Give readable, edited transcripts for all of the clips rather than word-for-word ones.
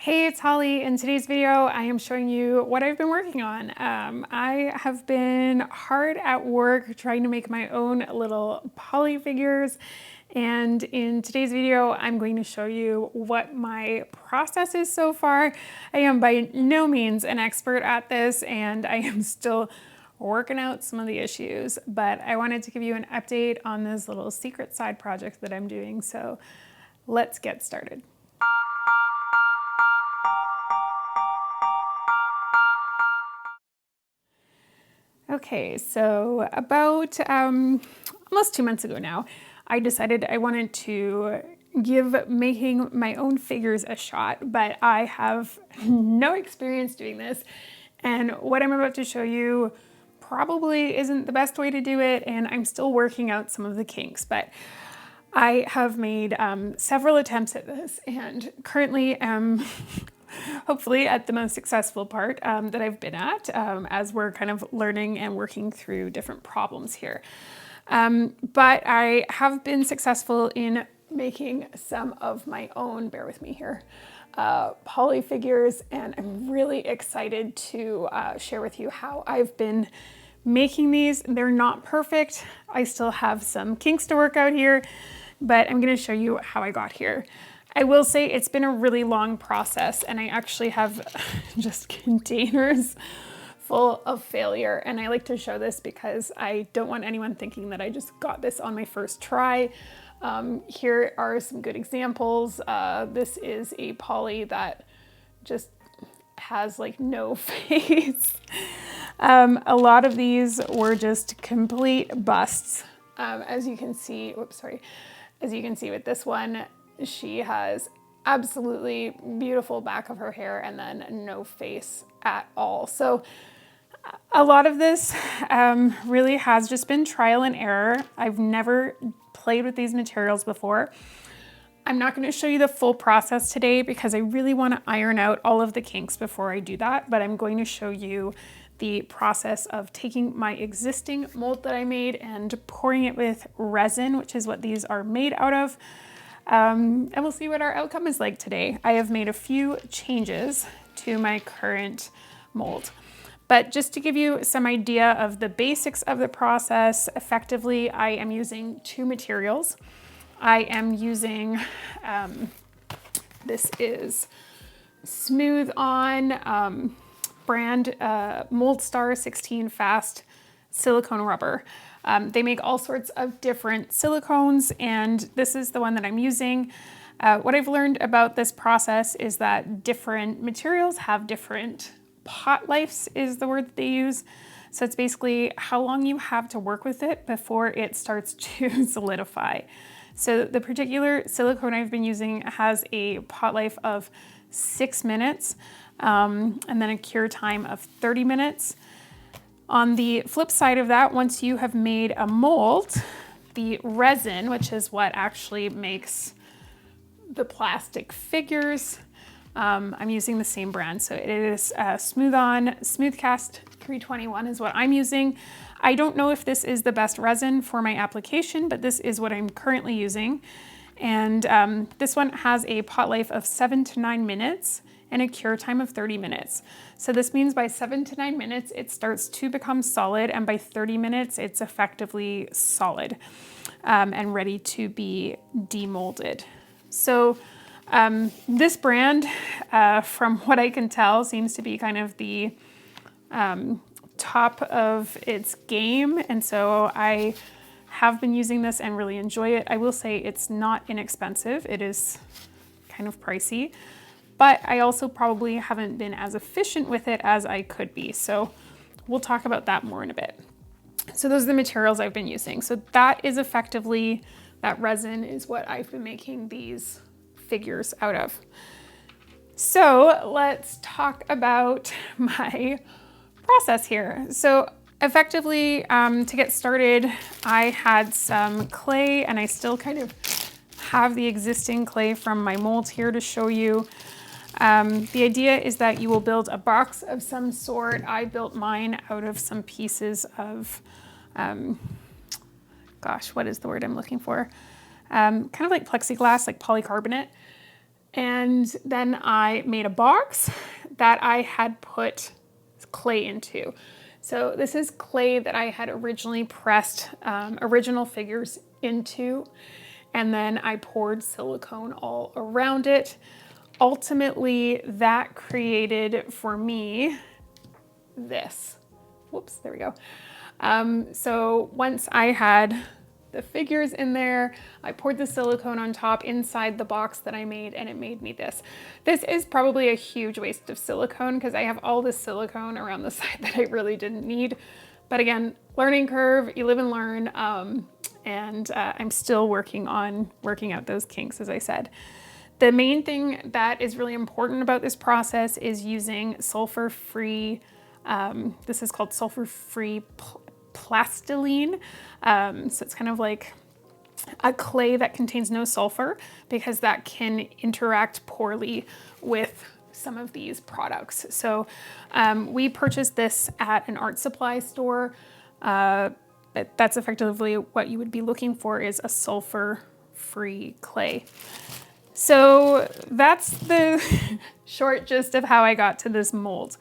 Hey, it's Holly. In today's video, I am showing you what I've been working on. I have been hard at work trying to make my own little poly figures. And in today's video, I'm going to show you what my process is so far. I am by no means an expert at this, and I am still working out some of the issues, but I wanted to give you an update on this little secret side project that I'm doing. So let's get started. Okay, so about almost 2 months ago now, I decided I wanted to give making my own figures a shot, but I have no experience doing this. And what I'm about to show you probably isn't the best way to do it, and I'm still working out some of the kinks, but I have made several attempts at this and currently am hopefully at the most successful part that I've been at as we're kind of learning and working through different problems here. But I have been successful in making some of my own, bear with me here, poly figures, and I'm really excited to share with you how I've been making these. They're not perfect. I still have some kinks to work out here, but I'm going to show you how I got here. I will say it's been a really long process, and I actually have just containers full of failure. And I like to show this because I don't want anyone thinking that I just got this on my first try. Here are some good examples. This is a poly that just has like no face. A lot of these were just complete busts. As you can see, as you can see with this one, she has absolutely beautiful back of her hair and then no face at all. So a lot of this really has just been trial and error. I've never played with these materials before. I'm not going to show you the full process today because I really want to iron out all of the kinks before I do that, but I'm going to show you the process of taking my existing mold that I made and pouring it with resin, which is what these are made out of. And we'll see what our outcome is like today. I have made a few changes to my current mold, but just to give you some idea of the basics of the process, effectively, I am using two materials. I am using, this is Smooth On brand Mold Star 16 Fast silicone rubber. They make all sorts of different silicones, and this is the one that I'm using. What I've learned about this process is that different materials have different pot lives, is the word that they use. So it's basically how long you have to work with it before it starts to solidify. So the particular silicone I've been using has a pot life of 6 minutes and then a cure time of 30 minutes. On the flip side of that, once you have made a mold, the resin, which is what actually makes the plastic figures, I'm using the same brand. So it is Smooth On Smoothcast 321 is what I'm using. I don't know if this is the best resin for my application, but this is what I'm currently using. And this one has a pot life of 7 to 9 minutes and a cure time of 30 minutes. So this means by 7 to 9 minutes, it starts to become solid, and by 30 minutes, it's effectively solid and ready to be demolded. So this brand, from what I can tell, seems to be kind of the top of its game. And so I have been using this and really enjoy it. I will say it's not inexpensive. It is kind of pricey, but I also probably haven't been as efficient with it as I could be. So we'll talk about that more in a bit. So those are the materials I've been using. So that is effectively, that resin is what I've been making these figures out of. So let's talk about my process here. So effectively, to get started, I had some clay, and I still kind of have the existing clay from my molds here to show you. The idea is that you will build a box of some sort. I built mine out of some pieces of, gosh, what is the word I'm looking for? Kind of like plexiglass, like polycarbonate. And then I made a box that I had put clay into. So this is clay that I had originally pressed original figures into, and then I poured silicone all around it. Ultimately, that created for me this. Whoops, there we go. So once I had the figures in there, I poured the silicone on top inside the box that I made, and it made me this. This is probably a huge waste of silicone because I have all this silicone around the side that I really didn't need. But again, learning curve, you live and learn, and I'm still working out those kinks, as I said. The main thing that is really important about this process is using sulfur-free, this is called sulfur-free plastiline. So it's kind of like a clay that contains no sulfur because that can interact poorly with some of these products. So we purchased this at an art supply store. That's effectively what you would be looking for, is a sulfur-free clay. So that's the short gist of how I got to this mold.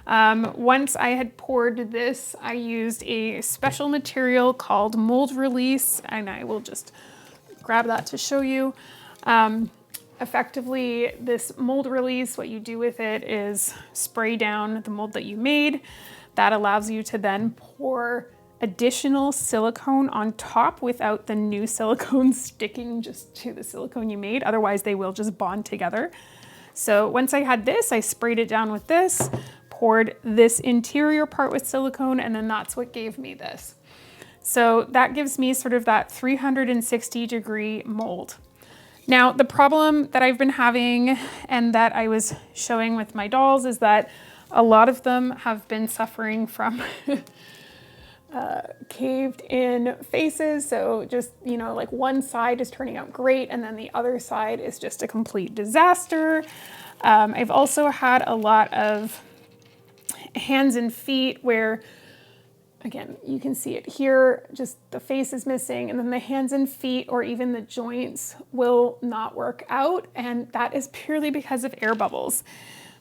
Once I had poured this, I used a special material called mold release, and I will just grab that to show you. Effectively, this mold release, what you do with it is spray down the mold that you made. That allows you to then pour additional silicone on top without the new silicone sticking just to the silicone you made. Otherwise, they will just bond together. So once I had this, I sprayed it down with this, poured this interior part with silicone, and then that's what gave me this. So that gives me sort of that 360-degree mold. Now, the problem that I've been having and that I was showing with my dolls is that a lot of them have been suffering from caved in faces. So just, you know, like one side is turning out great and then the other side is just a complete disaster. I've also had a lot of hands and feet where, again, you can see it here, just the face is missing, and then the hands and feet or even the joints will not work out, and that is purely because of air bubbles.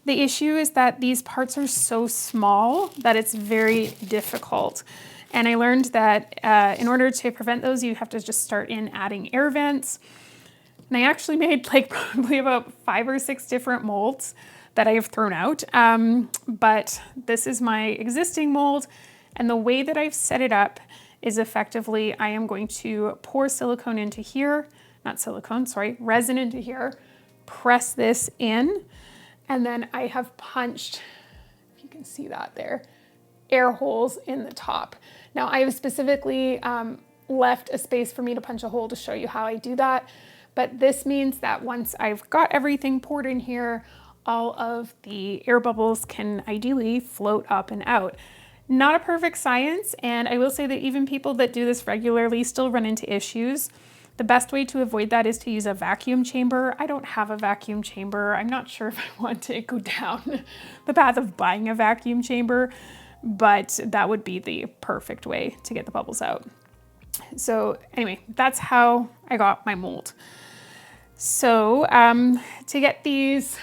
The issue is that these parts are so small that it's very difficult. And I learned that in order to prevent those, you have to just start in adding air vents. And I actually made like probably about 5 or 6 different molds that I have thrown out. But this is my existing mold. And the way that I've set it up is effectively, I am going to pour silicone into here, not silicone, sorry, resin into here, press this in, and then I have punched, if you can see that there, air holes in the top. Now I have specifically left a space for me to punch a hole to show you how I do that. But this means that once I've got everything poured in here, all of the air bubbles can ideally float up and out. Not a perfect science, and I will say that even people that do this regularly still run into issues. The best way to avoid that is to use a vacuum chamber. I don't have a vacuum chamber. I'm not sure if I want to go down the path of buying a vacuum chamber, but that would be the perfect way to get the bubbles out. So anyway, that's how I got my mold. So to get these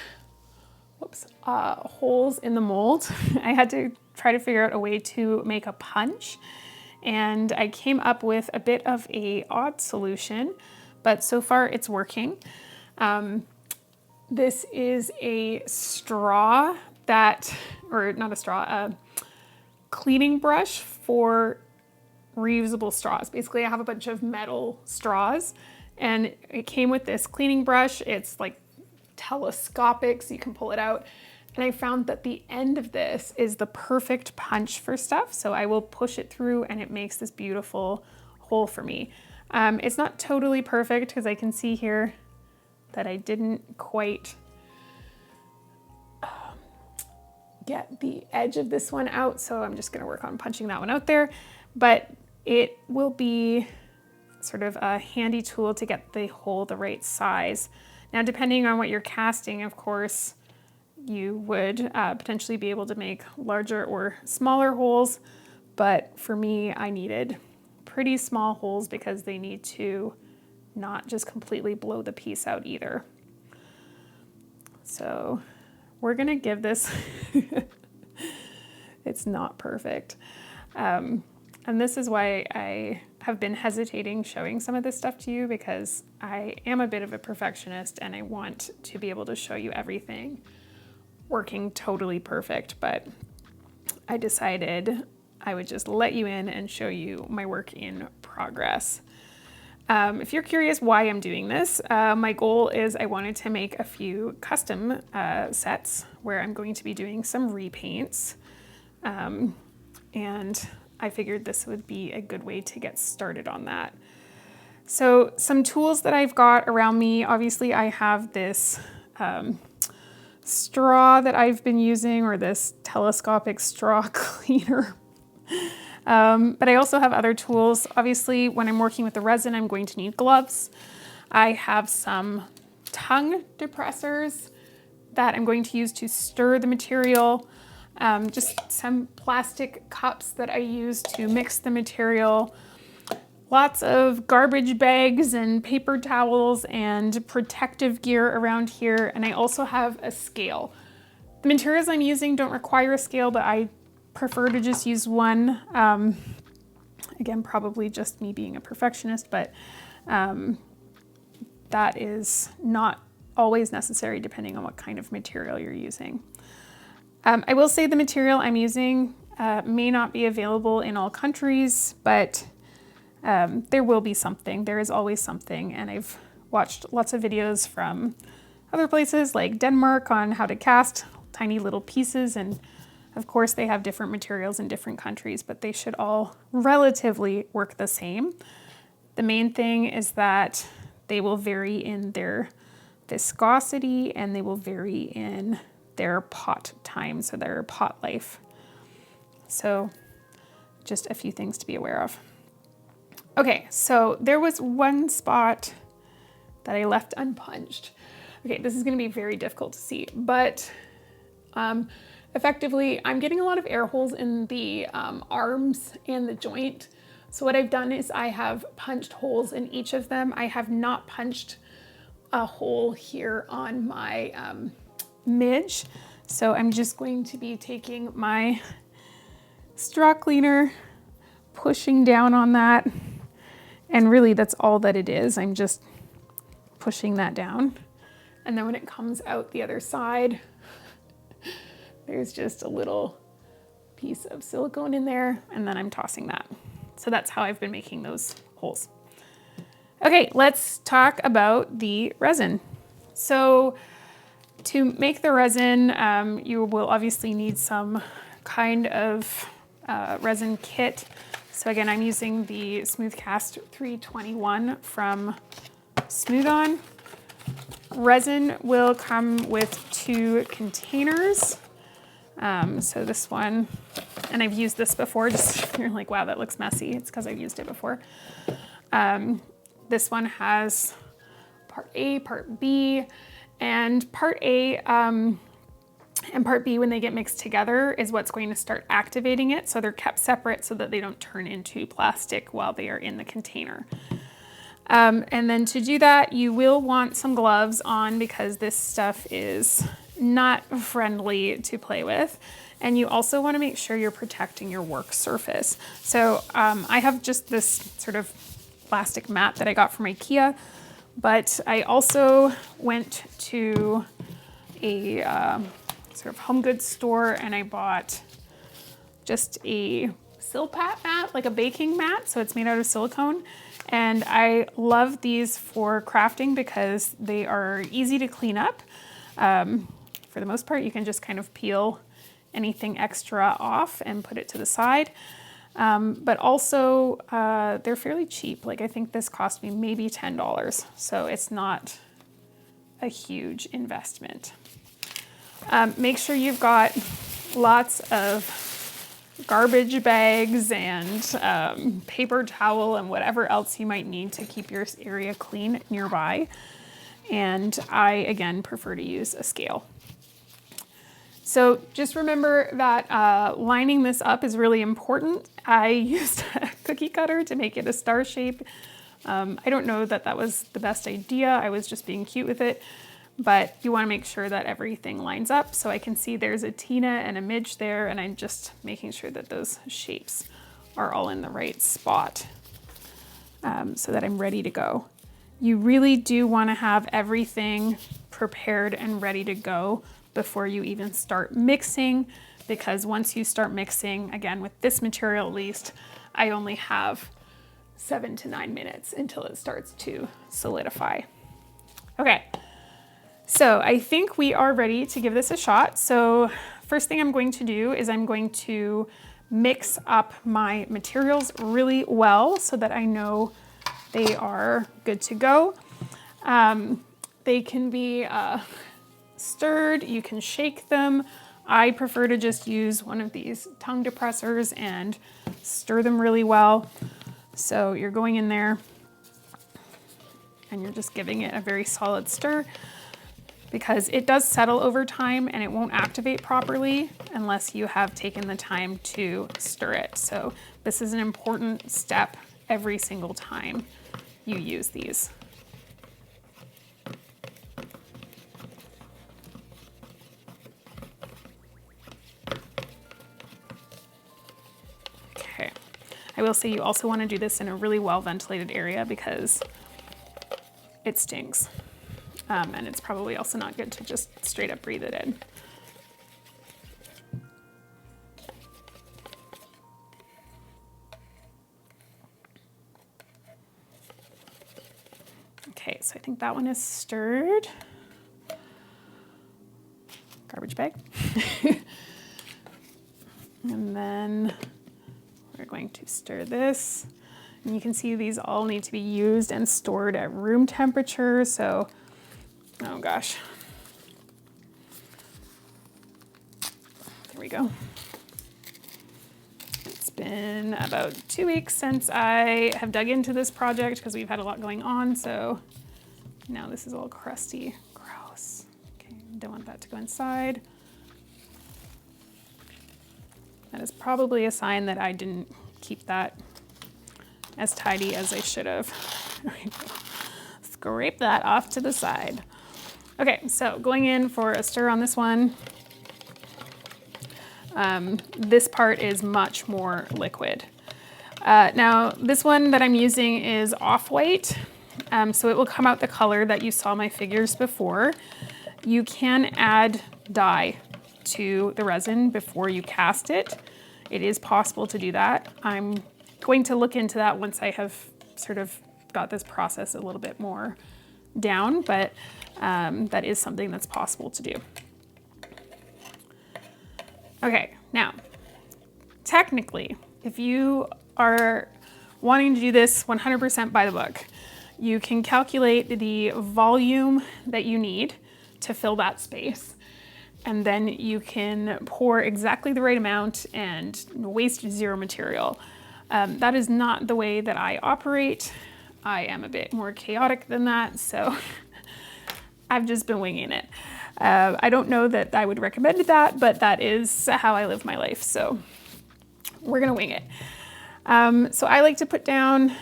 holes in the mold, I had to try to figure out a way to make a punch. And I came up with a bit of an odd solution, but so far it's working. This is a straw or not a straw, a cleaning brush for reusable straws. Basically, I have a bunch of metal straws and it came with this cleaning brush. It's like telescopic, so you can pull it out. And I found that the end of this is the perfect punch for stuff. So I will push it through and it makes this beautiful hole for me. It's not totally perfect because I can see here that I didn't quite get the edge of this one out. So I'm just gonna work on punching that one out there. But it will be sort of a handy tool to get the hole the right size. Now, depending on what you're casting, of course, you would potentially be able to make larger or smaller holes, but for me, I needed pretty small holes because they need to not just completely blow the piece out either. So we're gonna give this, it's not perfect. And this is why I have been hesitating showing some of this stuff to you, because I am a bit of a perfectionist and I want to be able to show you everything working totally perfect, but I decided I would just let you in and show you my work in progress. If you're curious why I'm doing this, my goal is I wanted to make a few custom sets where I'm going to be doing some repaints. And I figured this would be a good way to get started on that. So some tools that I've got around me, obviously I have this straw that I've been using, or this telescopic straw cleaner. But I also have other tools. Obviously, when I'm working with the resin, I'm going to need gloves. I have some tongue depressors that I'm going to use to stir the material. Just some plastic cups that I use to mix the material. Lots of garbage bags and paper towels and protective gear around here. And I also have a scale. The materials I'm using don't require a scale, but I prefer to just use one. Again, probably just me being a perfectionist, but that is not always necessary depending on what kind of material you're using. I will say the material I'm using may not be available in all countries, but there will be something. There is always something, and I've watched lots of videos from other places like Denmark on how to cast tiny little pieces, and of course they have different materials in different countries, but they should all relatively work the same. The main thing is that they will vary in their viscosity and they will vary in their pot time, so their pot life. So just a few things to be aware of. Okay, so there was one spot that I left unpunched. Okay, this is gonna be very difficult to see, but effectively, I'm getting a lot of air holes in the arms and the joint. So what I've done is I have punched holes in each of them. I have not punched a hole here on my midge. So I'm just going to be taking my straw cleaner, pushing down on that. And really that's all that it is. I'm just pushing that down. And then when it comes out the other side, there's just a little piece of silicone in there, and then I'm tossing that. So that's how I've been making those holes. Okay, let's talk about the resin. So to make the resin, you will obviously need some kind of resin kit. So again, I'm using the Smooth Cast 321 from Smooth On. Resin will come with 2 containers. So this one, and I've used this before, just you're like, wow, that looks messy. It's because I've used it before. This one has part A, part B, and part A and part B, when they get mixed together, is what's going to start activating it. So they're kept separate so that they don't turn into plastic while they are in the container. And then to do that, you will want some gloves on because this stuff is not friendly to play with. And you also want to make sure you're protecting your work surface. So I have just this sort of plastic mat that I got from IKEA, but I also went to a sort of home goods store and I bought just a Silpat mat, like a baking mat. So it's made out of silicone. And I love these for crafting because they are easy to clean up. For the most part, you can just kind of peel anything extra off and put it to the side. But also, they're fairly cheap. Like I think this cost me maybe $10. So it's not a huge investment. Make sure you've got lots of garbage bags and paper towel and whatever else you might need to keep your area clean nearby. And I, again, prefer to use a scale. So just remember that lining this up is really important. I used a cookie cutter to make it a star shape. I don't know that that was the best idea. I was just being cute with it. but you want to make sure that everything lines up. So I can see there's a Tina and a Midge there, and I'm just making sure that those shapes are all in the right spot so that I'm ready to go. You really do want to have everything prepared and ready to go before you even start mixing, because once you start mixing, again, with this material at least, I only have 7 to 9 minutes until it starts to solidify. Okay, so I think we are ready to give this a shot. So first thing I'm going to do is I'm going to mix up my materials really well so that I know they are good to go. They can be stirred, you can shake them. I prefer to just use one of these tongue depressors and stir them really well. So you're going in there and you're just giving it a very solid stir, because it does settle over time and it won't activate properly unless you have taken the time to stir it. So this is an important step every single time you use these. Okay, I will say you also want to do this in a really well ventilated area because it stinks. And it's probably also not good to just straight up breathe it in. Okay, so I think that one is stirred. Garbage bag. And then we're going to stir this. And you can see these all need to be used and stored at room temperature. So, oh gosh. There we go. It's been about 2 weeks since I have dug into this project because we've had a lot going on. So now this is all crusty. Gross. Okay, don't want that to go inside. That is probably a sign that I didn't keep that as tidy as I should have. Scrape that off to the side. Okay, so going in for a stir on this one. This part is much more liquid. Now, this one that I'm using is off-white, so it will come out the color that you saw my figures before. You can add dye to the resin before you cast it. It is possible to do that. I'm going to look into that once I have sort of got this process a little bit more down, but that is something that's possible to do. Okay, now, technically, if you are wanting to do this 100% by the book, you can calculate the volume that you need to fill that space, and then you can pour exactly the right amount and waste zero material. That is not the way that I operate. I am a bit more chaotic than that, so I've just been winging it. I don't know that I would recommend that, but that is how I live my life, so we're gonna wing it. So I like to put down,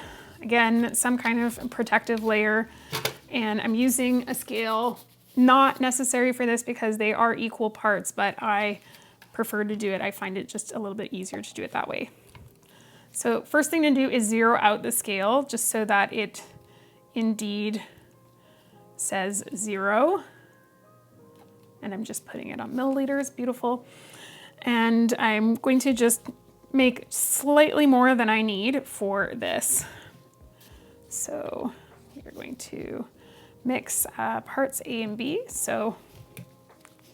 again, some kind of protective layer, and I'm using a scale. Not necessary for this because they are equal parts, but I prefer to do it. I find it just a little bit easier to do it that way. So first thing to do is zero out the scale just so that it indeed says 0. And I'm just putting it on milliliters, beautiful. And I'm going to just make slightly more than I need for this. So we're going to mix parts A and B. So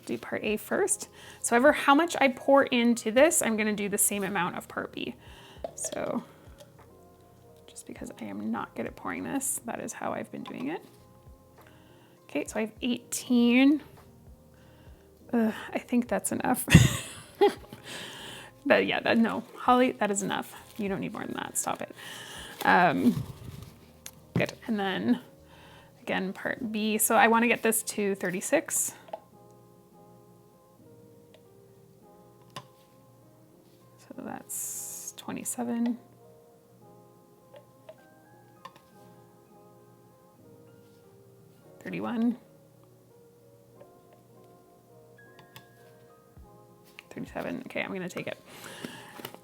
do part A first. So however, how much I pour into this, I'm gonna do the same amount of part B. So just because I am not good at pouring this, that is how I've been doing it. Okay, so I have 18. I think that's enough. But yeah, no, Holly, that is enough. You don't need more than that, stop it. Good, and then again, part B. So I want to get this to 36. So that's 27. $31. 37. Okay, I'm gonna take it.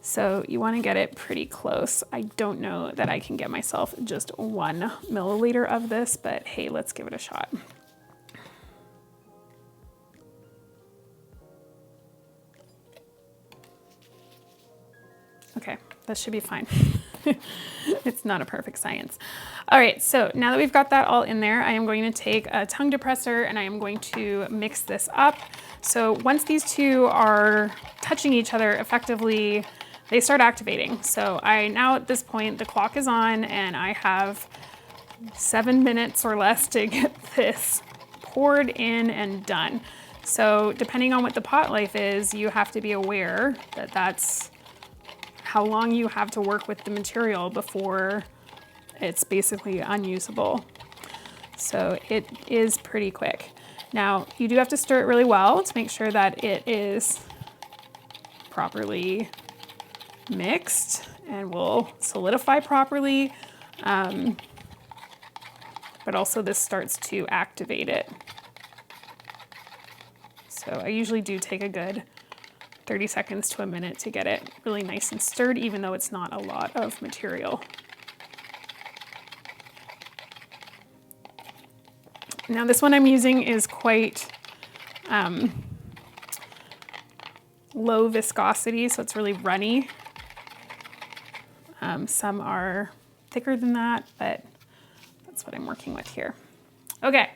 So you wanna get it pretty close. I don't know that I can get myself just 1 milliliter of this, but hey, let's give it a shot. Okay, that should be fine. It's not a perfect science. All right, so now that we've got that all in there, I am going to take a tongue depressor and I am going to mix this up. So once these two are touching each other effectively, they start activating. So now at this point, the clock is on and I have 7 minutes or less to get this poured in and done. So depending on what the pot life is, you have to be aware that that's how long you have to work with the material before it's basically unusable. So it is pretty quick. Now, you do have to stir it really well to make sure that it is properly mixed and will solidify properly. But also this starts to activate it. So I usually do take a good 30 seconds to a minute to get it really nice and stirred, even though it's not a lot of material. Now this one I'm using is quite low viscosity, so it's really runny. Some are thicker than that, but that's what I'm working with here. Okay.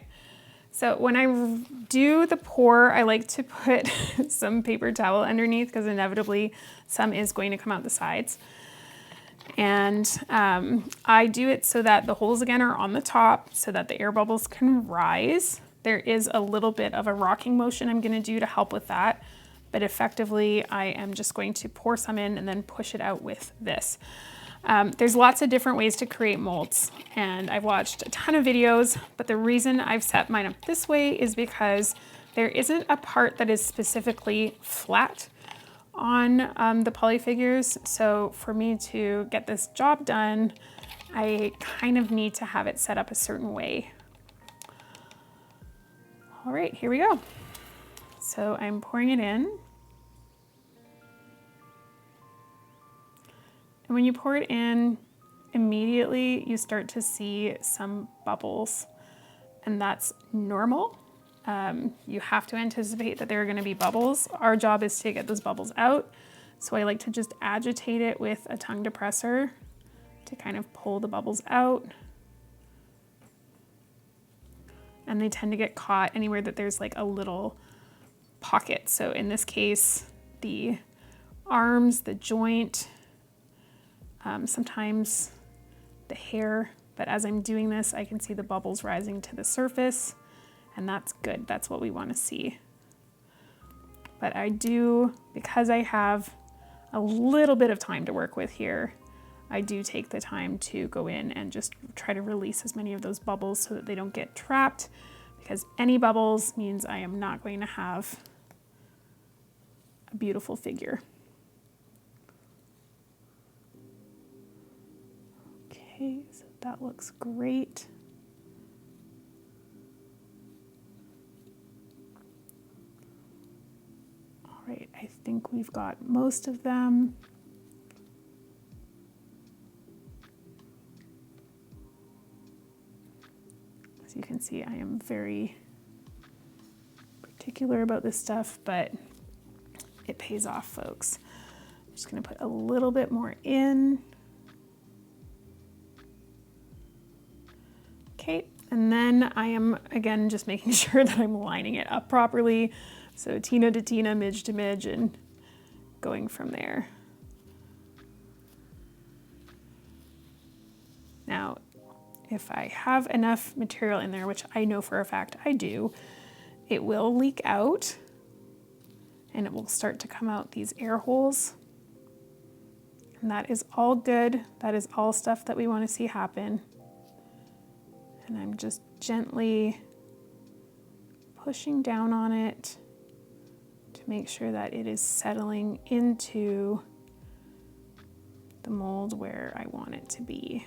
So when I do the pour, I like to put some paper towel underneath because inevitably some is going to come out the sides. And I do it so that the holes again are on the top so that the air bubbles can rise. There is a little bit of a rocking motion I'm gonna do to help with that, but effectively I am just going to pour some in and then push it out with this. There's lots of different ways to create molds and I've watched a ton of videos, but the reason I've set mine up this way is because there isn't a part that is specifically flat on the poly figures. So for me to get this job done, I kind of need to have it set up a certain way. All right, here we go. So I'm pouring it in. And when you pour it in, immediately you start to see some bubbles, and that's normal. You have to anticipate that there are going to be bubbles. Our job is to get those bubbles out. So I like to just agitate it with a tongue depressor to kind of pull the bubbles out. And they tend to get caught anywhere that there's like a little pocket. So in this case, the arms, the joint, sometimes the hair, but as I'm doing this, I can see the bubbles rising to the surface, and that's good. That's what we want to see. But I do, because I have a little bit of time to work with here, I do take the time to go in and just try to release as many of those bubbles so that they don't get trapped, because any bubbles means I am not going to have a beautiful figure. Okay, so that looks great. All right, I think we've got most of them. As you can see, I am very particular about this stuff, but it pays off, folks. I'm just gonna put a little bit more in. Okay, and then I am, again, just making sure that I'm lining it up properly. So Tina to Tina, midge to midge, and going from there. Now, if I have enough material in there, which I know for a fact I do, it will leak out and it will start to come out these air holes. And that is all good. That is all stuff that we want to see happen. And I'm just gently pushing down on it to make sure that it is settling into the mold where I want it to be.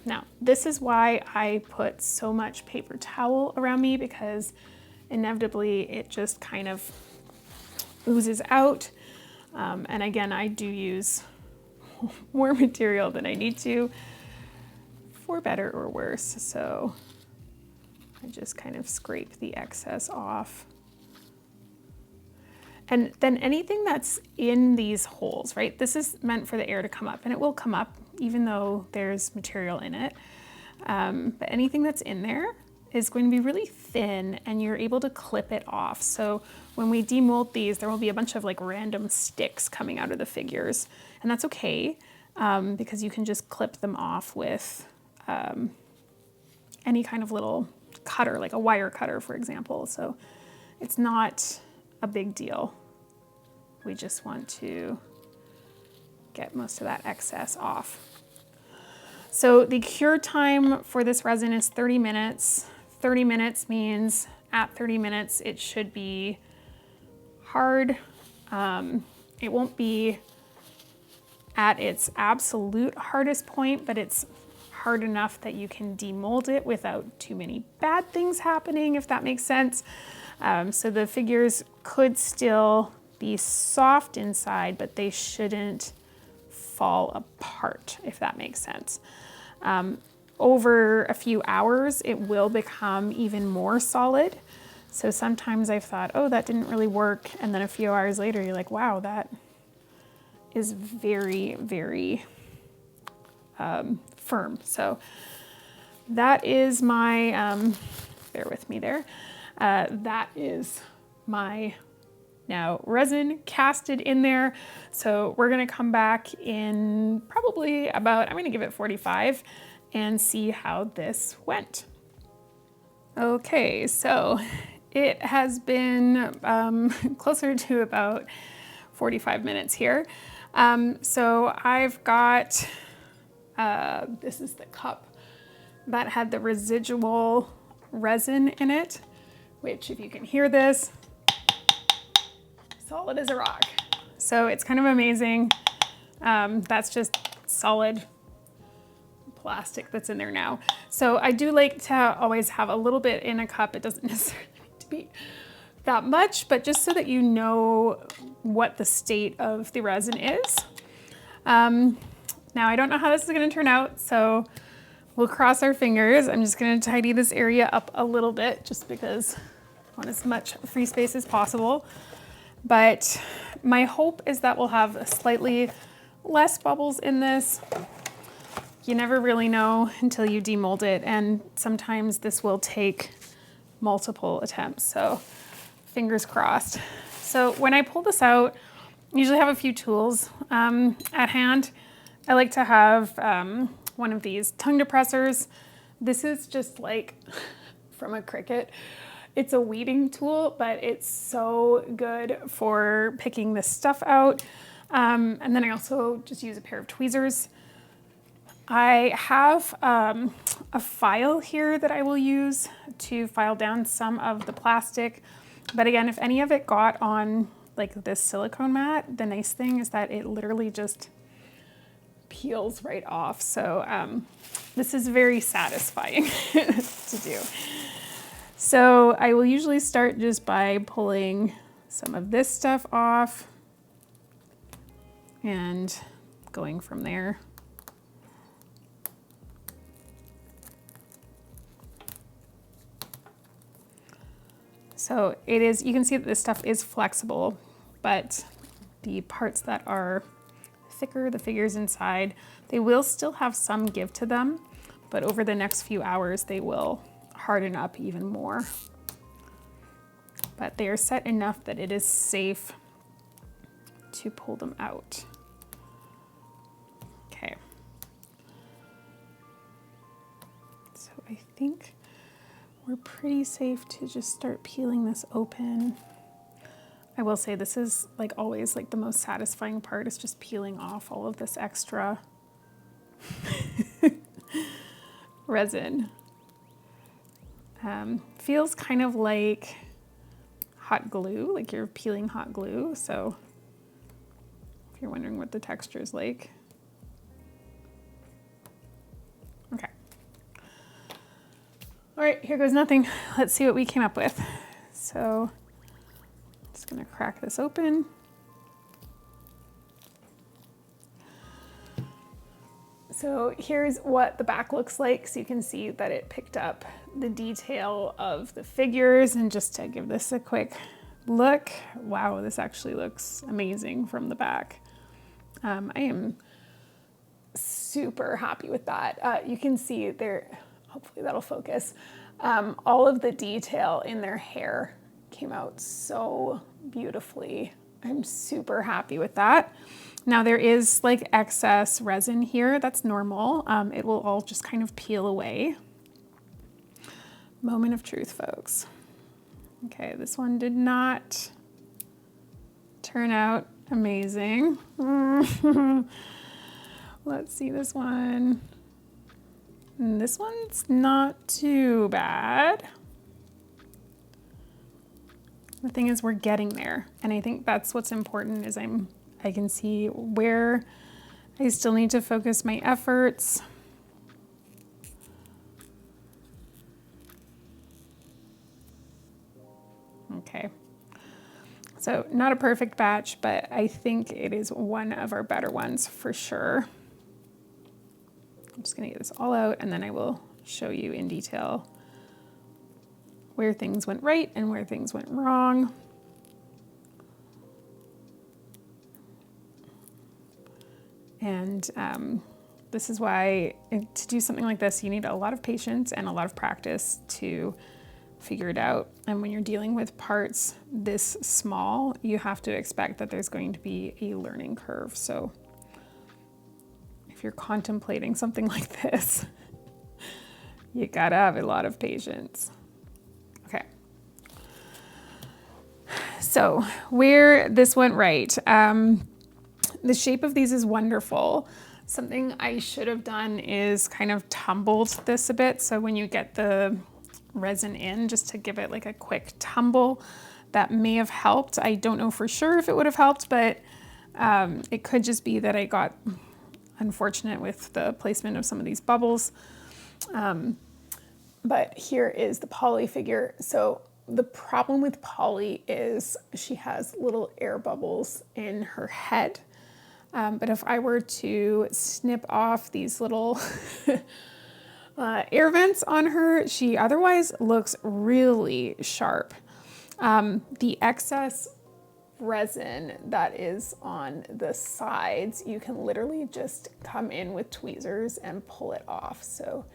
Now, this is why I put so much paper towel around me, because inevitably it just kind of oozes out. And again, I do use more material than I need to, for better or worse. So I just kind of scrape the excess off. And then anything that's in these holes, right? This is meant for the air to come up, and it will come up even though there's material in it. But anything that's in there is going to be really thin, and you're able to clip it off. So when we demold these, there will be a bunch of like random sticks coming out of the figures, and that's okay, because you can just clip them off with any kind of little cutter, like a wire cutter, for example. So it's not a big deal. We just want to get most of that excess off. So the cure time for this resin is 30 minutes. 30 minutes means at 30 minutes it should be hard. It won't be at its absolute hardest point, but it's hard enough that you can demold it without too many bad things happening, if that makes sense. So the figures could still be soft inside, but they shouldn't fall apart, if that makes sense. Over a few hours, it will become even more solid. So sometimes I've thought, oh, that didn't really work. And then a few hours later, you're like, wow, that is very, very firm. So that is my, bear with me there. That is my now resin casted in there. So we're gonna come back in probably about, I'm gonna give it 45 and see how this went. Okay, so it has been closer to about 45 minutes here. So I've got, this is the cup that had the residual resin in it, which if you can hear this, solid as a rock. So it's kind of amazing. That's just solid plastic that's in there now. So I do like to always have a little bit in a cup. It doesn't necessarily need to be that much, but just so that you know what the state of the resin is. Now I don't know how this is going to turn out, so we'll cross our fingers. I'm just going to tidy this area up a little bit just because I want as much free space as possible. But my hope is that we'll have slightly less bubbles in this. You never really know until you demold it, and sometimes this will take multiple attempts, so fingers crossed. So when I pull this out, I usually have a few tools at hand. I like to have one of these tongue depressors. This is just like from a Cricut. It's a weeding tool, but it's so good for picking this stuff out. And then I also just use a pair of tweezers. I have a file here that I will use to file down some of the plastic. But again, if any of it got on like this silicone mat, the nice thing is that it literally just peels right off. So this is very satisfying to do. So I will usually start just by pulling some of this stuff off and going from there. So it is, you can see that this stuff is flexible, but the parts that are thicker, the figures inside, they will still have some give to them, but over the next few hours, they will harden up even more. But they are set enough that it is safe to pull them out. Okay. So I think we're pretty safe to just start peeling this open. I will say this is like always like the most satisfying part is just peeling off all of this extra resin. Feels kind of like hot glue, like you're peeling hot glue. So if you're wondering what the texture is like. Okay. All right, here goes nothing. Let's see what we came up with. So I'm just gonna crack this open. So here's what the back looks like. So you can see that it picked up the detail of the figures. And just to give this a quick look, wow, this actually looks amazing from the back. I am super happy with that. You can see there, hopefully that'll focus. All of the detail in their hair came out so beautifully. I'm super happy with that. Now there is like excess resin here. That's normal. It will all just kind of peel away. Moment of truth, folks. Okay, this one did not turn out amazing. Let's see this one. And this one's not too bad. The thing is, we're getting there. And I think that's what's important is I can see where I still need to focus my efforts. Okay. So not a perfect batch, but I think it is one of our better ones for sure. I'm just gonna get this all out and then I will show you in detail where things went right and where things went wrong. And this is why to do something like this, you need a lot of patience and a lot of practice to figure it out. And when you're dealing with parts this small, you have to expect that there's going to be a learning curve. So if you're contemplating something like this, you gotta have a lot of patience. Okay. So where this went right, the shape of these is wonderful. Something I should have done is kind of tumbled this a bit. So when you get the resin in, just to give it like a quick tumble, that may have helped. I don't know for sure if it would have helped, but it could just be that I got unfortunate with the placement of some of these bubbles. But here is the Polly figure. So the problem with Polly is she has little air bubbles in her head. But if I were to snip off these little air vents on her, she otherwise looks really sharp. The excess resin that is on the sides, you can literally just come in with tweezers and pull it off. So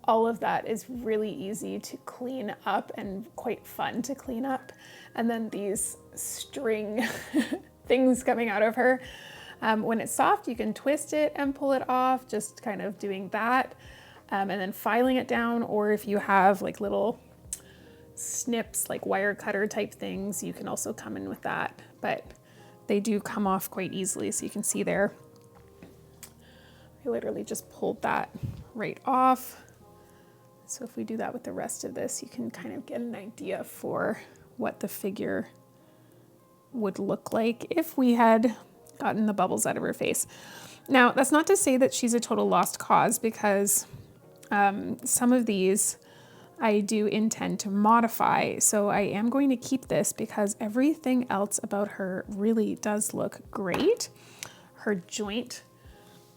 all of that is really easy to clean up and quite fun to clean up. And then these string things coming out of her. When it's soft, you can twist it and pull it off, just kind of doing that. And then filing it down, or if you have like little snips, like wire cutter type things, you can also come in with that. But they do come off quite easily, so you can see there. I literally just pulled that right off. So if we do that with the rest of this, you can kind of get an idea for what the figure would look like if we had gotten the bubbles out of her face. Now, that's not to say that she's a total lost cause, because some of these I do intend to modify. So I am going to keep this because everything else about her really does look great. Her joint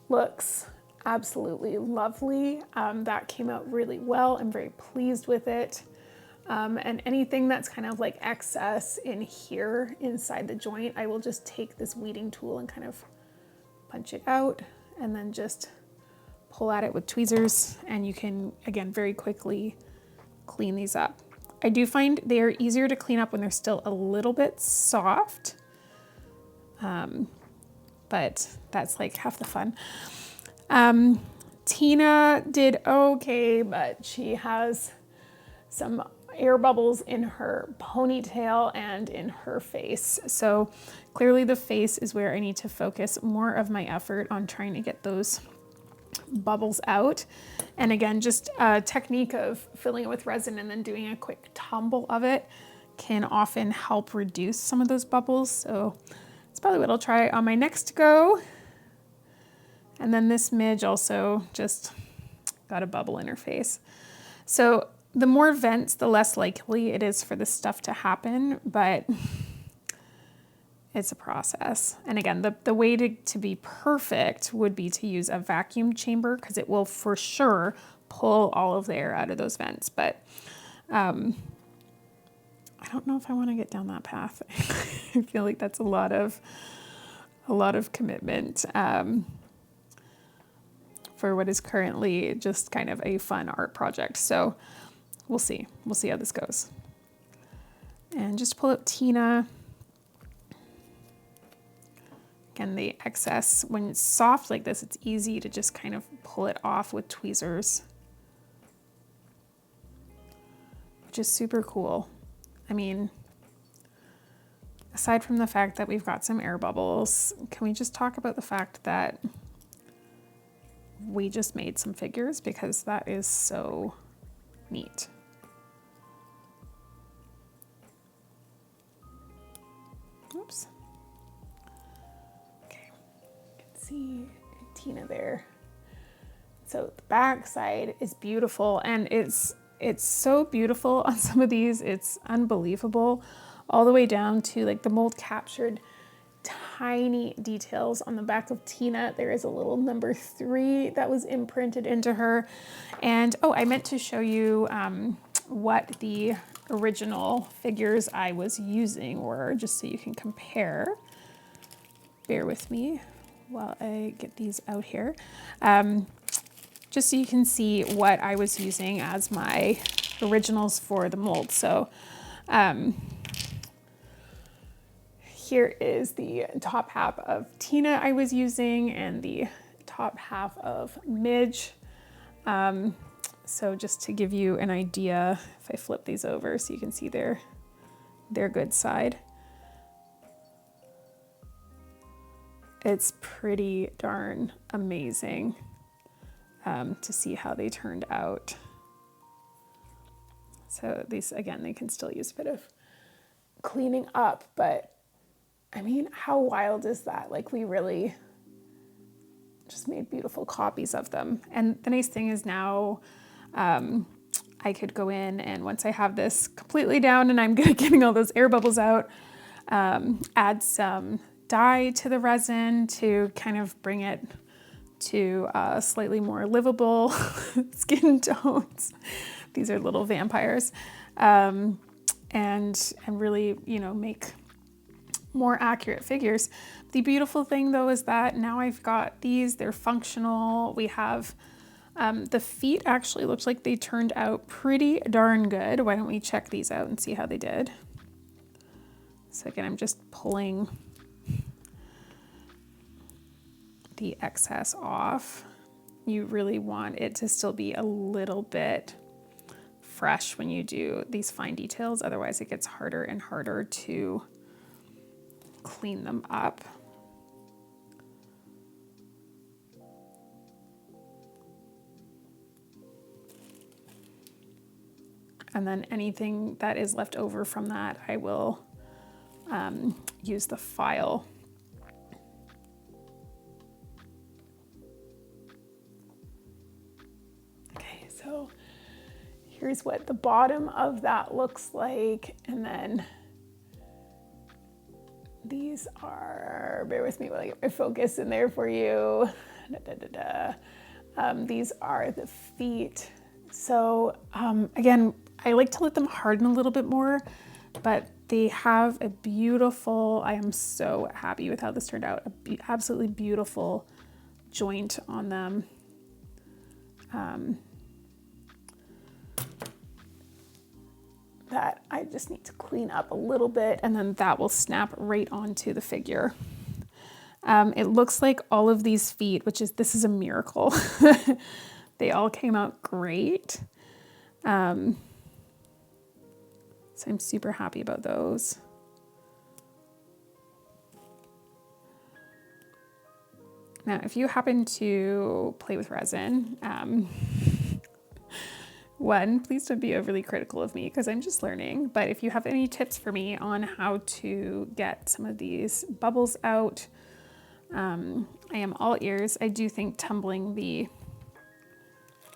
looks absolutely lovely. That came out really well. I'm very pleased with it. And anything that's kind of like excess in here inside the joint, I will just take this weeding tool and kind of punch it out and then just pull at it with tweezers, and you can, again, very quickly clean these up. I do find they're easier to clean up when they're still a little bit soft, but that's like half the fun. Tina did okay, but she has some air bubbles in her ponytail and in her face. So clearly the face is where I need to focus more of my effort on trying to get those bubbles out. And again, just a technique of filling it with resin and then doing a quick tumble of it can often help reduce some of those bubbles. So it's probably what I'll try on my next go. And then this midge also just got a bubble in her face. So the more vents, the less likely it is for this stuff to happen, but it's a process. And again, the way to be perfect would be to use a vacuum chamber, because it will for sure pull all of the air out of those vents. But I don't know if I want to get down that path. I feel like that's a lot of commitment for what is currently just kind of a fun art project. So we'll see how this goes. And just pull out Tina. Again, the excess, when it's soft like this, it's easy to just kind of pull it off with tweezers, which is super cool. I mean, aside from the fact that we've got some air bubbles, can we just talk about the fact that we just made some figures, because that is so neat. Oops. Okay, you can see Tina there. So the back side is beautiful, and it's so beautiful on some of these. It's unbelievable, all the way down to like the mold captured tiny details on the back of Tina. There is a little number 3 that was imprinted into her. And oh, I meant to show you what the original figures I was using were, just so you can compare. Bear with me while I get these out here. Just so you can see what I was using as my originals for the mold. So here is the top half of Tina I was using, and the top half of Midge. So just to give you an idea, if I flip these over so you can see their good side. It's pretty darn amazing to see how they turned out. So these, again, they can still use a bit of cleaning up, but I mean, how wild is that? Like, we really just made beautiful copies of them. And the nice thing is now I could go in, and once I have this completely down and I'm getting all those air bubbles out, add some dye to the resin to kind of bring it to slightly more livable skin tones. These are little vampires. And really, you know, make more accurate figures. The beautiful thing though is that now I've got these, they're functional. We have the feet actually looked like they turned out pretty darn good. Why don't we check these out and see how they did? So again, I'm just pulling the excess off. You really want it to still be a little bit fresh when you do these fine details. Otherwise it gets harder and harder to clean them up. And then anything that is left over from that, I will use the file. Okay, so here's what the bottom of that looks like. And then these are, bear with me while I get my focus in there for you. These are the feet. So again, I like to let them harden a little bit more, but they have a beautiful, I am so happy with how this turned out, absolutely beautiful joint on them. That I just need to clean up a little bit, and then that will snap right onto the figure. It looks like all of these feet, this is a miracle. They all came out great. So I'm super happy about those. Now, if you happen to play with resin, one, please don't be overly critical of me because I'm just learning. But if you have any tips for me on how to get some of these bubbles out, I am all ears. I do think tumbling the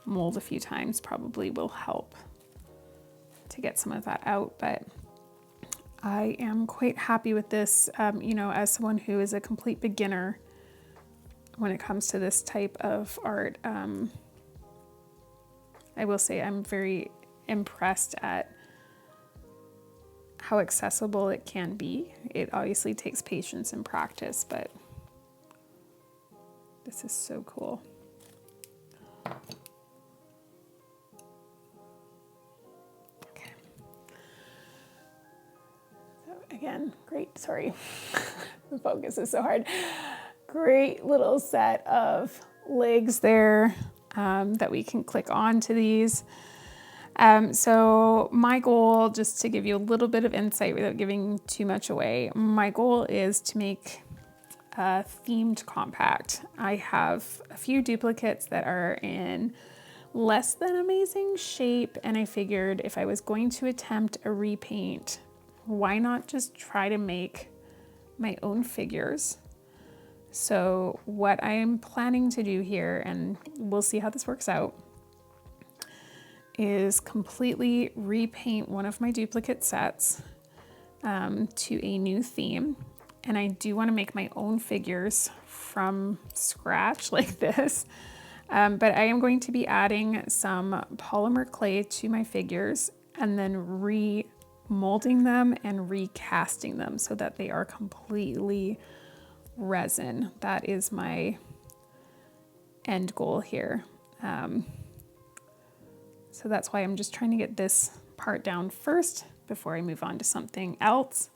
mold a few times probably will help. to get some of that out, but I am quite happy with this, you know, as someone who is a complete beginner when it comes to this type of art. I will say I'm very impressed at how accessible it can be. It obviously takes patience and practice, but this is so cool. Okay. So again, great, sorry, the focus is so hard. Great little set of legs there that we can click onto these. So my goal, just to give you a little bit of insight without giving too much away, my goal is to make a themed compact. I have a few duplicates that are in less than amazing shape, and I figured if I was going to attempt a repaint, why not just try to make my own figures? So what I am planning to do here, and we'll see how this works out, is completely repaint one of my duplicate sets to a new theme. And I do want to make my own figures from scratch like this. But I am going to be adding some polymer clay to my figures and then remolding them and recasting them so that they are completely resin. That is my end goal here. So that's why I'm just trying to get this part down first before I move on to something else.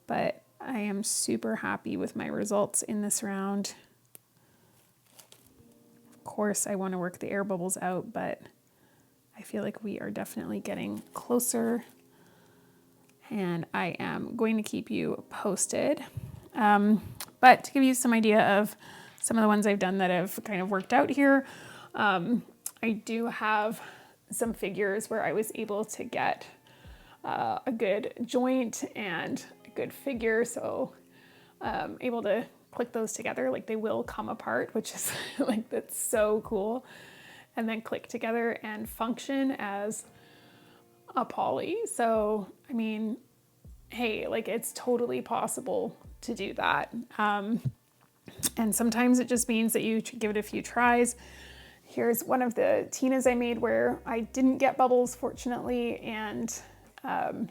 But I am super happy with my results in this round. Of course, I want to work the air bubbles out, but I feel like we are definitely getting closer, and I am going to keep you posted. But to give you some idea of some of the ones I've done that have kind of worked out here, I do have some figures where I was able to get a good joint and a good figure, so able to click those together, like they will come apart, which is like, that's so cool, and then click together and function as a poly. So I mean, hey, like it's totally possible to do that. And sometimes it just means that you give it a few tries. Here's one of the Tinas I made where I didn't get bubbles, fortunately, and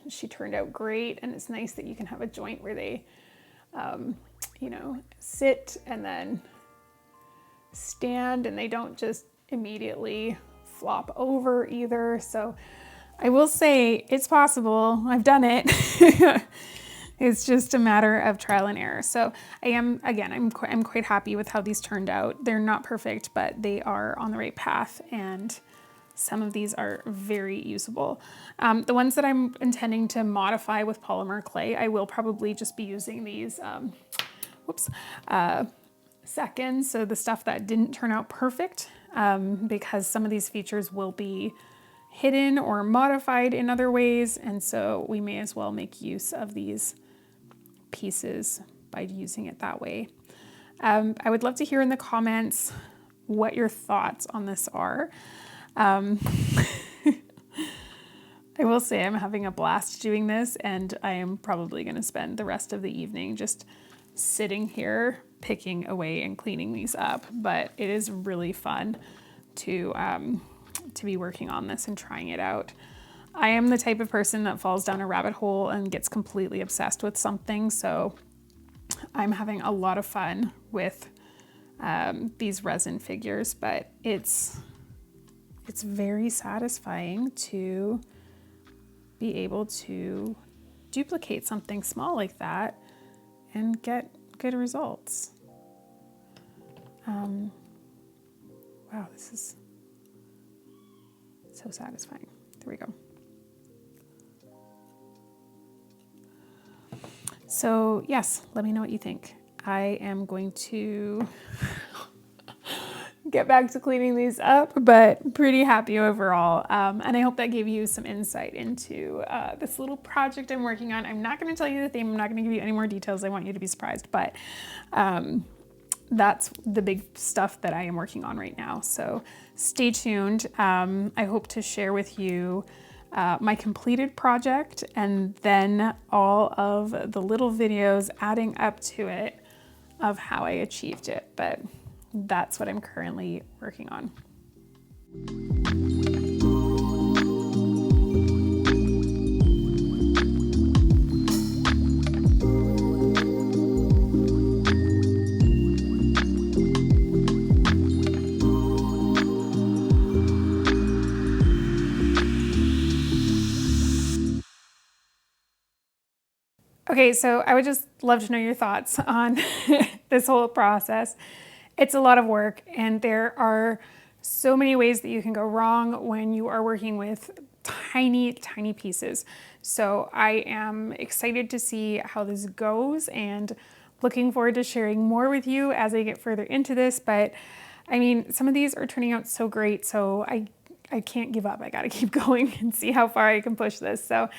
she turned out great. And it's nice that you can have a joint where they, you know, sit and then stand, and they don't just immediately flop over either. So I will say it's possible. I've done it. It's just a matter of trial and error. So I am, again, I'm quite happy with how these turned out. They're not perfect, but they are on the right path, and some of these are very usable. The ones that I'm intending to modify with polymer clay, I will probably just be using these, seconds. So the stuff that didn't turn out perfect, because some of these features will be hidden or modified in other ways. And so we may as well make use of these pieces by using it that way. I would love to hear in the comments what your thoughts on this are. I will say I'm having a blast doing this, and I am probably going to spend the rest of the evening just sitting here picking away and cleaning these up. But it is really fun to be working on this and trying it out. I am the type of person that falls down a rabbit hole and gets completely obsessed with something, so I'm having a lot of fun with these resin figures, but it's very satisfying to be able to duplicate something small like that and get good results. Wow, this is so satisfying. There we go. So yes, let me know what you think. I am going to get back to cleaning these up, but pretty happy overall. And I hope that gave you some insight into this little project I'm working on. I'm not going to tell you the theme. I'm not going to give you any more details. I want you to be surprised, but that's the big stuff that I am working on right now. So stay tuned. I hope to share with you my completed project and then all of the little videos adding up to it of how I achieved it. But that's what I'm currently working on. Okay, so I would just love to know your thoughts on this whole process. It's a lot of work, and there are so many ways that you can go wrong when you are working with tiny, tiny pieces. So I am excited to see how this goes and looking forward to sharing more with you as I get further into this. But I mean, some of these are turning out so great, so I can't give up. I gotta keep going and see how far I can push this. So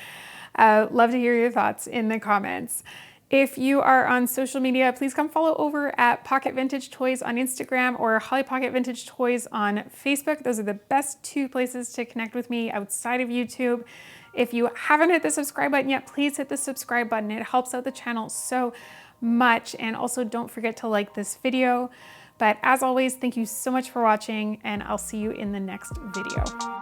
love to hear your thoughts in the comments. If you are on social media, please come follow over at Pocket Vintage Toys on Instagram or Holly Pocket Vintage Toys on Facebook. Those are the best two places to connect with me outside of YouTube. If you haven't hit the subscribe button yet, please hit the subscribe button. It helps out the channel so much. And also don't forget to like this video. But as always, thank you so much for watching, and I'll see you in the next video.